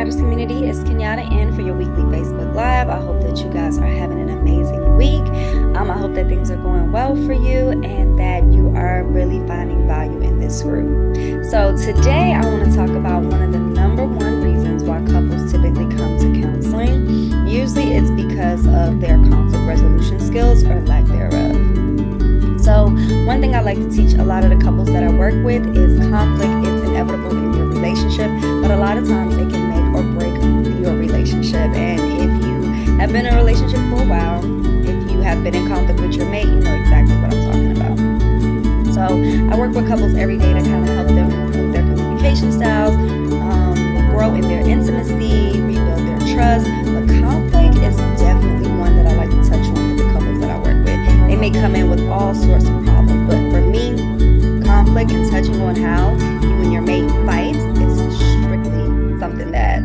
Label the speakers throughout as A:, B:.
A: Matters community. It's Kenyatta in for your weekly Facebook Live. I hope that you guys are having an amazing week. I hope that things are going well for you and that you are really finding value in this group. So today I want to talk about one of the number one reasons why couples typically come to counseling. Usually it's because of their conflict resolution skills or lack thereof. So one thing I like to teach a lot of the couples that I work with is conflict is inevitable in your relationship, but a lot of times it can make or break your relationship. And if you have been in a relationship for a while, if you have been in conflict with your mate, you know exactly what I'm talking about. So I work with couples every day to kind of help them improve their communication styles, grow in their intimacy, rebuild their trust. But conflict is definitely one that I like to touch on with the couples that I work with. They may come in with all sorts of problems, but for me, conflict and touching on how you and your mate fight is strictly something that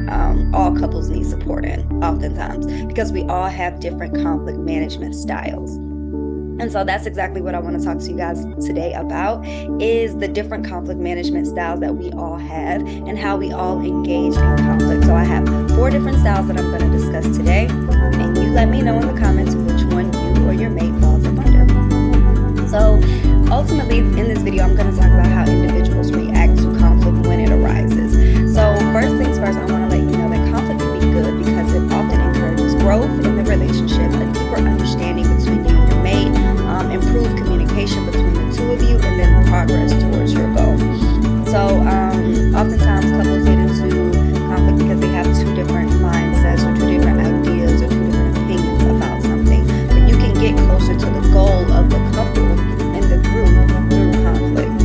A: all couples need support in, oftentimes, because we all have different conflict management styles. And so that's exactly what I want to talk to you guys today about, is the different conflict management styles that we all have and how we all engage in conflict. So I have 4 different styles that I'm going to discuss today, and you let me know in the comments which one you or your mate falls up under. So ultimately, in this video, I'm going to talk about how individuals react to conflict when it arises. So first things first, I want to let you know that conflict can be good because it often encourages growth in the relationship, a deeper understanding between you and your mate, improved communication between the two of you, and then progress towards your goal. So oftentimes couples get into conflict because they have 2 different mindsets or 2 different ideas or 2 different opinions about something. But you can get closer to the goal of the couple and the group through conflict.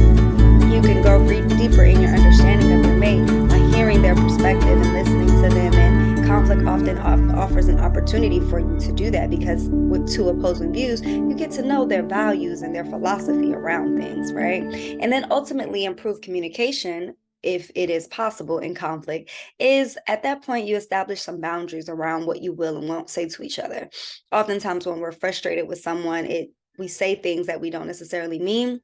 A: You can go deeper in your understanding of your mate by hearing their perspective and listening to them. And conflict often offers an opportunity for you to do that, because with 2 opposing views, you get to know their values and their philosophy around things, right? And then ultimately improve communication, if it is possible in conflict, is at that point you establish some boundaries around what you will and won't say to each other. Oftentimes when we're frustrated with someone, we say things that we don't necessarily mean.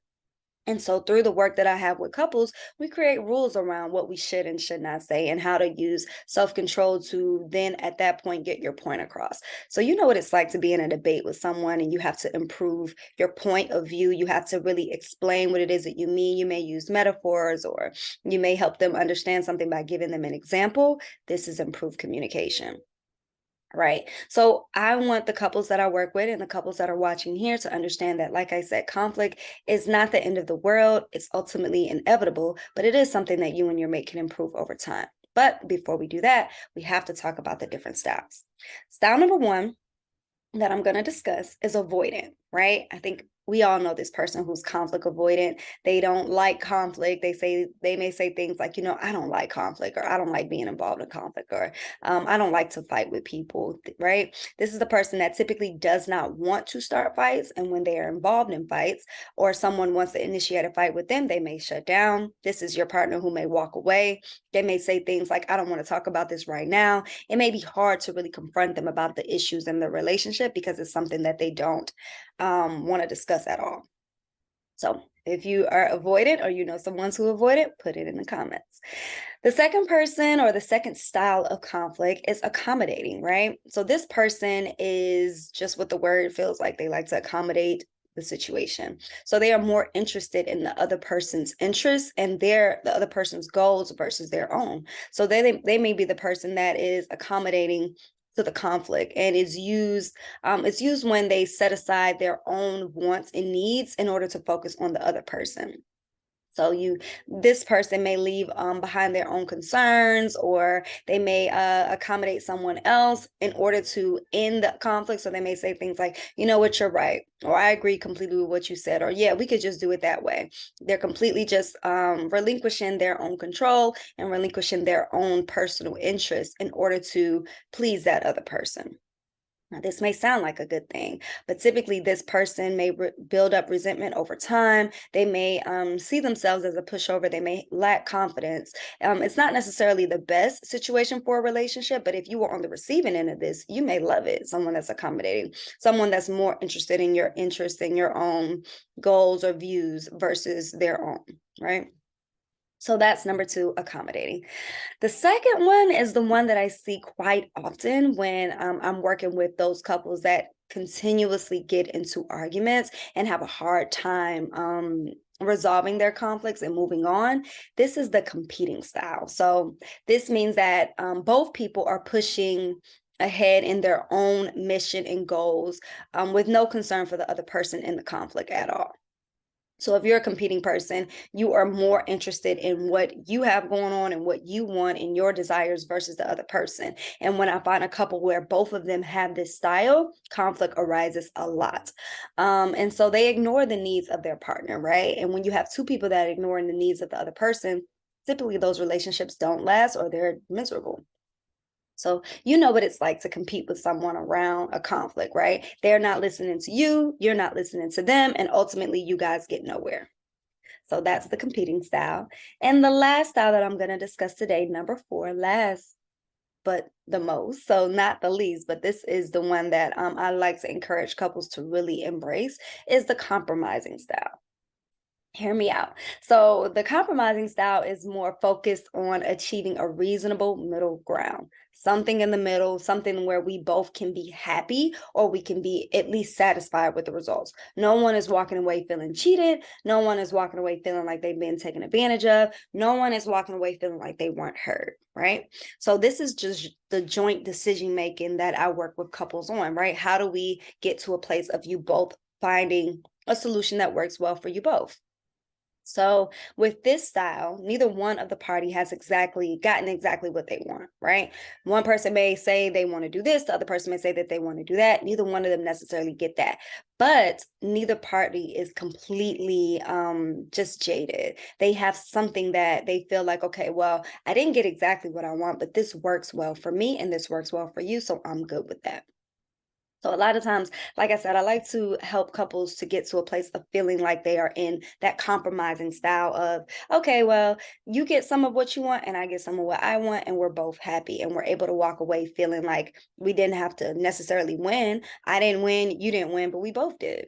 A: And so through the work that I have with couples, we create rules around what we should and should not say and how to use self-control to then at that point get your point across. So you know what it's like to be in a debate with someone and you have to improve your point of view. You have to really explain what it is that you mean. You may use metaphors, or you may help them understand something by giving them an example. This is improved communication. Right. So I want the couples that I work with and the couples that are watching here to understand that, like I said, conflict is not the end of the world. It's ultimately inevitable, but it is something that you and your mate can improve over time. But before we do that, we have to talk about the different styles. Style number 1 that I'm going to discuss is avoidant, right? I think we all know this person who's conflict avoidant. They don't like conflict. They may say things like, I don't like conflict, or I don't like being involved in conflict, or I don't like to fight with people, right? This is the person that typically does not want to start fights, and when they are involved in fights or someone wants to initiate a fight with them, they may shut down. This is your partner who may walk away. They may say things like, I don't want to talk about this right now. It may be hard to really confront them about the issues in the relationship because it's something that they don't want to discuss at all. So if you are avoidant, or you know someone who avoid it, put it in the comments. The second person, or the second style of conflict, is accommodating, right? So this person is just what the word feels like. They like to accommodate the situation. So they are more interested in the other person's interests and the other person's goals versus their own. So they may be the person that is accommodating to the conflict, and it's used when they set aside their own wants and needs in order to focus on the other person. So this person may leave behind their own concerns, or they may accommodate someone else in order to end the conflict. So they may say things like, you know what, you're right, or I agree completely with what you said, or yeah, we could just do it that way. They're completely just relinquishing their own control and relinquishing their own personal interests in order to please that other person. Now, this may sound like a good thing, but typically this person may build up resentment over time. They may see themselves as a pushover. They may lack confidence. It's not necessarily the best situation for a relationship, but if you are on the receiving end of this, you may love it. Someone that's accommodating, someone that's more interested in your interests and your own goals or views versus their own, right? So that's number two, accommodating. The second one is the one that I see quite often when I'm working with those couples that continuously get into arguments and have a hard time resolving their conflicts and moving on. This is the competing style. So this means that both people are pushing ahead in their own mission and goals with no concern for the other person in the conflict at all. So if you're a competing person, you are more interested in what you have going on and what you want and your desires versus the other person. And when I find a couple where both of them have this style, conflict arises a lot. And so they ignore the needs of their partner, right? And when you have two people that are ignoring the needs of the other person, typically those relationships don't last or they're miserable. So you know what it's like to compete with someone around a conflict, right? They're not listening to you, you're not listening to them, and ultimately you guys get nowhere. So that's the competing style. And the last style that I'm going to discuss today, number four, last but the most, so not the least, but this is the one that I like to encourage couples to really embrace, is the compromising style. Hear me out. So, the compromising style is more focused on achieving a reasonable middle ground, something in the middle, something where we both can be happy or we can be at least satisfied with the results. No one is walking away feeling cheated. No one is walking away feeling like they've been taken advantage of. No one is walking away feeling like they weren't heard, right? So, this is just the joint decision making that I work with couples on, right? How do we get to a place of you both finding a solution that works well for you both? So with this style, neither one of the party has gotten exactly what they want, right? One person may say they want to do this, the other person may say that they want to do that. Neither one of them necessarily get that. But neither party is completely just jaded. They have something that they feel like, okay, well, I didn't get exactly what I want, but this works well for me and this works well for you, so I'm good with that. So a lot of times, like I said, I like to help couples to get to a place of feeling like they are in that compromising style of, okay, well, you get some of what you want and I get some of what I want, and we're both happy and we're able to walk away feeling like we didn't have to necessarily win. I didn't win, you didn't win, but we both did.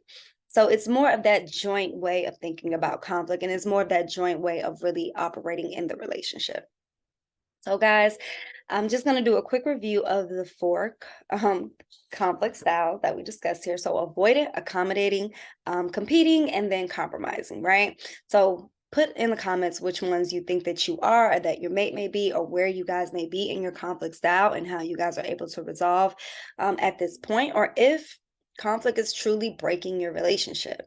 A: So it's more of that joint way of thinking about conflict, and it's more of that joint way of really operating in the relationship. So, guys, I'm just going to do a quick review of the four conflict styles that we discussed here. So, avoidant, accommodating, competing, and then compromising, right? So, put in the comments which ones you think that you are, or that your mate may be, or where you guys may be in your conflict style and how you guys are able to resolve at this point, or if conflict is truly breaking your relationship.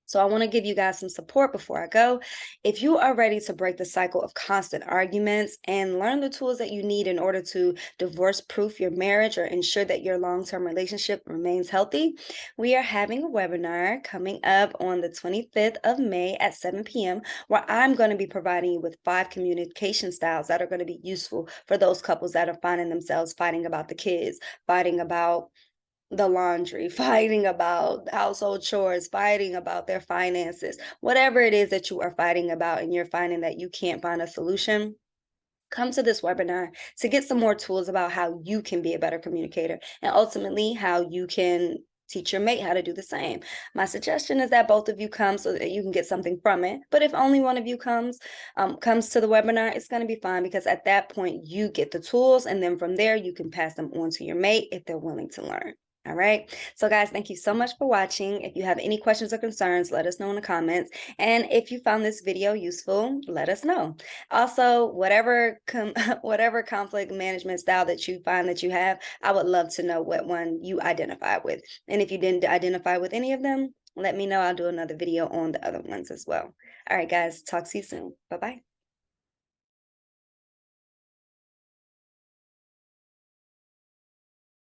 A: So I want to give you guys some support before I go. If you are ready to break the cycle of constant arguments and learn the tools that you need in order to divorce proof your marriage or ensure that your long-term relationship remains healthy, we are having a webinar coming up on the 25th of May at 7 p.m. where I'm going to be providing you with 5 communication styles that are going to be useful for those couples that are finding themselves fighting about the kids, fighting about the laundry, fighting about household chores, fighting about their finances, whatever it is that you are fighting about and you're finding that you can't find a solution, come to this webinar to get some more tools about how you can be a better communicator and ultimately how you can teach your mate how to do the same. My suggestion is that both of you come so that you can get something from it. But if only one of you comes to the webinar, it's going to be fine because at that point you get the tools and then from there you can pass them on to your mate if they're willing to learn. All right. So, guys, thank you so much for watching. If you have any questions or concerns, let us know in the comments. And if you found this video useful, let us know. Also, whatever conflict management style that you find that you have, I would love to know what one you identify with. And if you didn't identify with any of them, let me know. I'll do another video on the other ones as well. All right, guys, talk to you soon. Bye-bye.